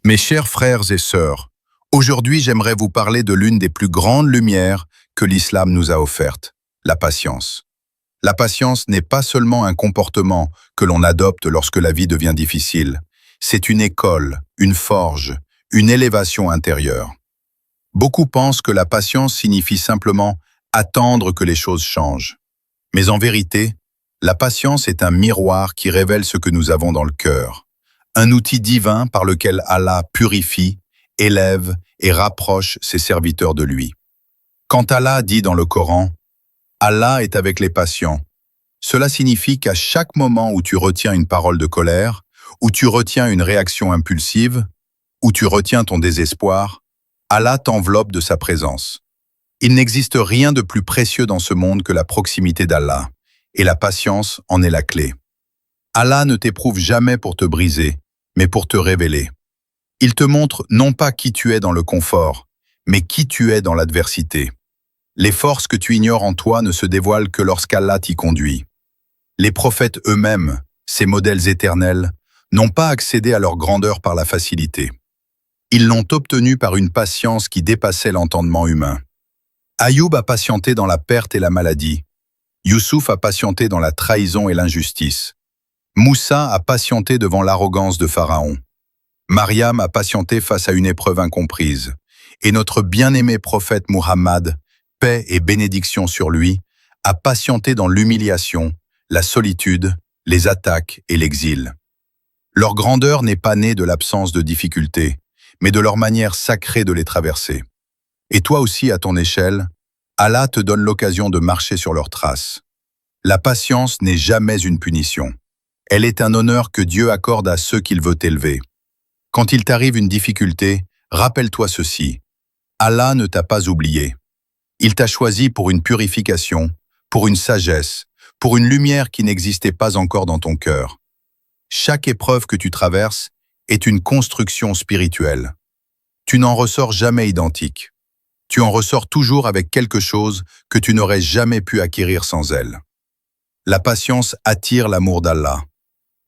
Mes chers frères et sœurs, aujourd'hui j'aimerais vous parler de l'une des plus grandes lumières que l'islam nous a offertes, la patience. La patience n'est pas seulement un comportement que l'on adopte lorsque la vie devient difficile, c'est une école, une forge, une élévation intérieure. Beaucoup pensent que la patience signifie simplement attendre que les choses changent. Mais en vérité, la patience est un miroir qui révèle ce que nous avons dans le cœur, un outil divin par lequel Allah purifie, élève et rapproche ses serviteurs de lui. Quand Allah dit dans le Coran « Allah est avec les patients », cela signifie qu'à chaque moment où tu retiens une parole de colère, où tu retiens une réaction impulsive, où tu retiens ton désespoir, Allah t'enveloppe de sa présence. Il n'existe rien de plus précieux dans ce monde que la proximité d'Allah, et la patience en est la clé. Allah ne t'éprouve jamais pour te briser, mais pour te révéler. Il te montre non pas qui tu es dans le confort, mais qui tu es dans l'adversité. Les forces que tu ignores en toi ne se dévoilent que lorsqu'Allah t'y conduit. Les prophètes eux-mêmes, ces modèles éternels, n'ont pas accédé à leur grandeur par la facilité. Ils l'ont obtenue par une patience qui dépassait l'entendement humain. Ayoub a patienté dans la perte et la maladie. Youssouf a patienté dans la trahison et l'injustice. Moussa a patienté devant l'arrogance de Pharaon. Mariam a patienté face à une épreuve incomprise. Et notre bien-aimé prophète Muhammad, paix et bénédiction sur lui, a patienté dans l'humiliation, la solitude, les attaques et l'exil. Leur grandeur n'est pas née de l'absence de difficultés, mais de leur manière sacrée de les traverser. Et toi aussi, à ton échelle, Allah te donne l'occasion de marcher sur leurs traces. La patience n'est jamais une punition. Elle est un honneur que Dieu accorde à ceux qu'il veut élever. Quand il t'arrive une difficulté, rappelle-toi ceci. Allah ne t'a pas oublié. Il t'a choisi pour une purification, pour une sagesse, pour une lumière qui n'existait pas encore dans ton cœur. Chaque épreuve que tu traverses est une construction spirituelle. Tu n'en ressors jamais identique. Tu en ressors toujours avec quelque chose que tu n'aurais jamais pu acquérir sans elle. La patience attire l'amour d'Allah.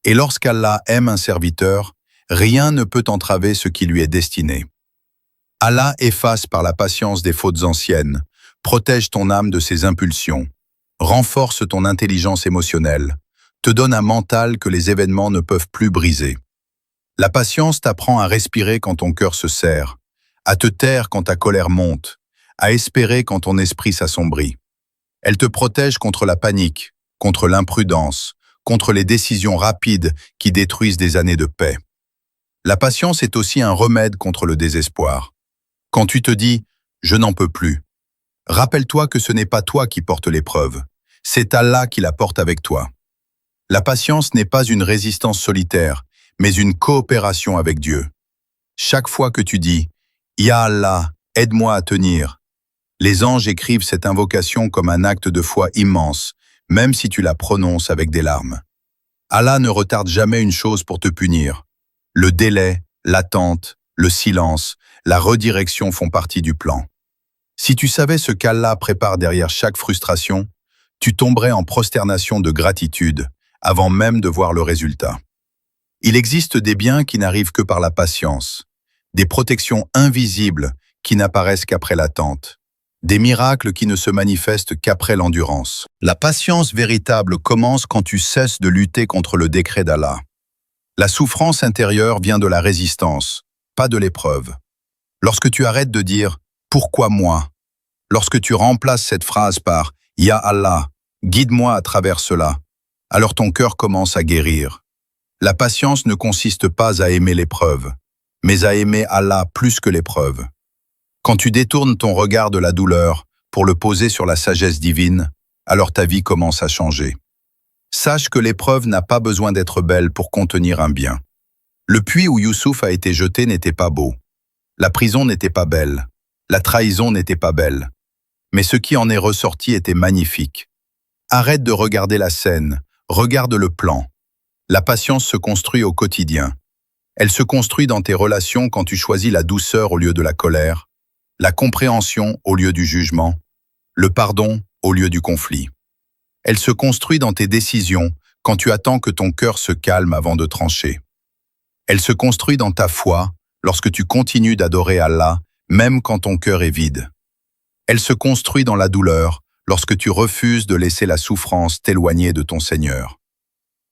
Et lorsqu'Allah aime un serviteur, rien ne peut entraver ce qui lui est destiné. Allah efface par la patience des fautes anciennes, protège ton âme de ses impulsions, renforce ton intelligence émotionnelle, te donne un mental que les événements ne peuvent plus briser. La patience t'apprend à respirer quand ton cœur se serre, à te taire quand ta colère monte, à espérer quand ton esprit s'assombrit. Elle te protège contre la panique, contre l'imprudence, contre les décisions rapides qui détruisent des années de paix. La patience est aussi un remède contre le désespoir. Quand tu te dis « je n'en peux plus », rappelle-toi que ce n'est pas toi qui portes l'épreuve, c'est Allah qui la porte avec toi. La patience n'est pas une résistance solitaire, mais une coopération avec Dieu. Chaque fois que tu dis « Ya Allah, aide-moi à tenir », les anges écrivent cette invocation comme un acte de foi immense, même si tu la prononces avec des larmes. Allah ne retarde jamais une chose pour te punir. Le délai, l'attente, le silence, la redirection font partie du plan. Si tu savais ce qu'Allah prépare derrière chaque frustration, tu tomberais en prosternation de gratitude avant même de voir le résultat. Il existe des biens qui n'arrivent que par la patience, des protections invisibles qui n'apparaissent qu'après l'attente, des miracles qui ne se manifestent qu'après l'endurance. La patience véritable commence quand tu cesses de lutter contre le décret d'Allah. La souffrance intérieure vient de la résistance, pas de l'épreuve. Lorsque tu arrêtes de dire « Pourquoi moi ?», lorsque tu remplaces cette phrase par « Ya Allah, guide-moi à travers cela », alors ton cœur commence à guérir. La patience ne consiste pas à aimer l'épreuve, mais à aimer Allah plus que l'épreuve. Quand tu détournes ton regard de la douleur pour le poser sur la sagesse divine, alors ta vie commence à changer. Sache que l'épreuve n'a pas besoin d'être belle pour contenir un bien. Le puits où Youssouf a été jeté n'était pas beau. La prison n'était pas belle. La trahison n'était pas belle. Mais ce qui en est ressorti était magnifique. Arrête de regarder la scène, regarde le plan. La patience se construit au quotidien. Elle se construit dans tes relations quand tu choisis la douceur au lieu de la colère, la compréhension au lieu du jugement, le pardon au lieu du conflit. Elle se construit dans tes décisions quand tu attends que ton cœur se calme avant de trancher. Elle se construit dans ta foi, lorsque tu continues d'adorer Allah, même quand ton cœur est vide. Elle se construit dans la douleur, lorsque tu refuses de laisser la souffrance t'éloigner de ton Seigneur.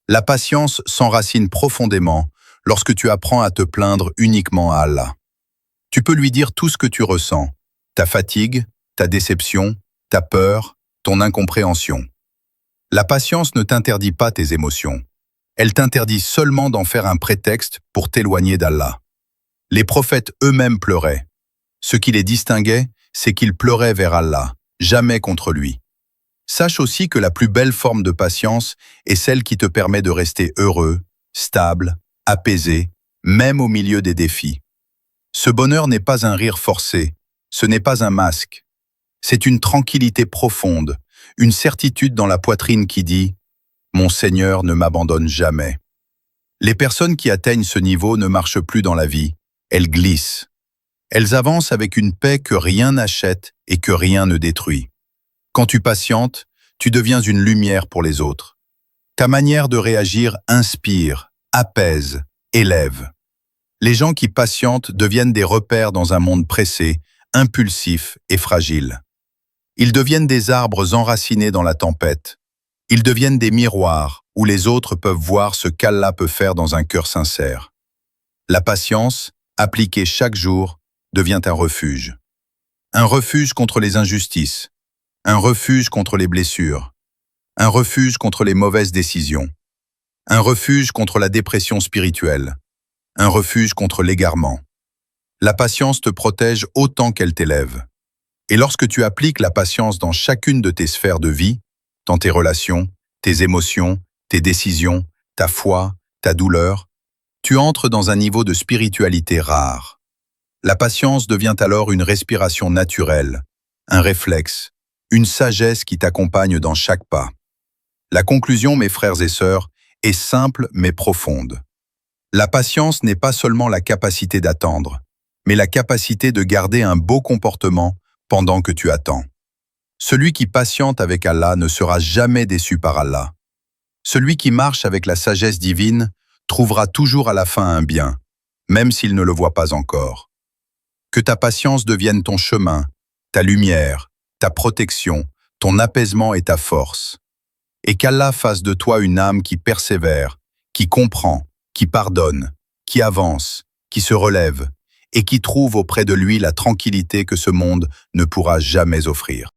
La patience s'enracine profondément lorsque tu apprends à te plaindre uniquement à Allah. Tu peux lui dire tout ce que tu ressens, ta fatigue, ta déception, ta peur, ton incompréhension. La patience ne t'interdit pas tes émotions. Elle t'interdit seulement d'en faire un prétexte pour t'éloigner d'Allah. Les prophètes eux-mêmes pleuraient. Ce qui les distinguait, c'est qu'ils pleuraient vers Allah, jamais contre lui. Sache aussi que la plus belle forme de patience est celle qui te permet de rester heureux, stable, apaisé, même au milieu des défis. Ce bonheur n'est pas un rire forcé, ce n'est pas un masque. C'est une tranquillité profonde, une certitude dans la poitrine qui dit « Mon Seigneur ne m'abandonne jamais ». Les personnes qui atteignent ce niveau ne marchent plus dans la vie, elles glissent. Elles avancent avec une paix que rien n'achète et que rien ne détruit. Quand tu patientes, tu deviens une lumière pour les autres. Ta manière de réagir inspire, apaise, élève. Les gens qui patientent deviennent des repères dans un monde pressé, impulsif et fragile. Ils deviennent des arbres enracinés dans la tempête. Ils deviennent des miroirs où les autres peuvent voir ce qu'Allah peut faire dans un cœur sincère. La patience, appliquée chaque jour, devient un refuge. Un refuge contre les injustices, un refuge contre les blessures, un refuge contre les mauvaises décisions, un refuge contre la dépression spirituelle, un refuge contre l'égarement. La patience te protège autant qu'elle t'élève. Et lorsque tu appliques la patience dans chacune de tes sphères de vie, dans tes relations, tes émotions, tes décisions, ta foi, ta douleur, tu entres dans un niveau de spiritualité rare. La patience devient alors une respiration naturelle, un réflexe, une sagesse qui t'accompagne dans chaque pas. La conclusion, mes frères et sœurs, est simple mais profonde. La patience n'est pas seulement la capacité d'attendre, mais la capacité de garder un beau comportement pendant que tu attends. Celui qui patiente avec Allah ne sera jamais déçu par Allah. Celui qui marche avec la sagesse divine trouvera toujours à la fin un bien, même s'il ne le voit pas encore. Que ta patience devienne ton chemin, ta lumière, ta protection, ton apaisement et ta force. Et qu'Allah fasse de toi une âme qui persévère, qui comprend, qui pardonne, qui avance, qui se relève et qui trouve auprès de lui la tranquillité que ce monde ne pourra jamais offrir.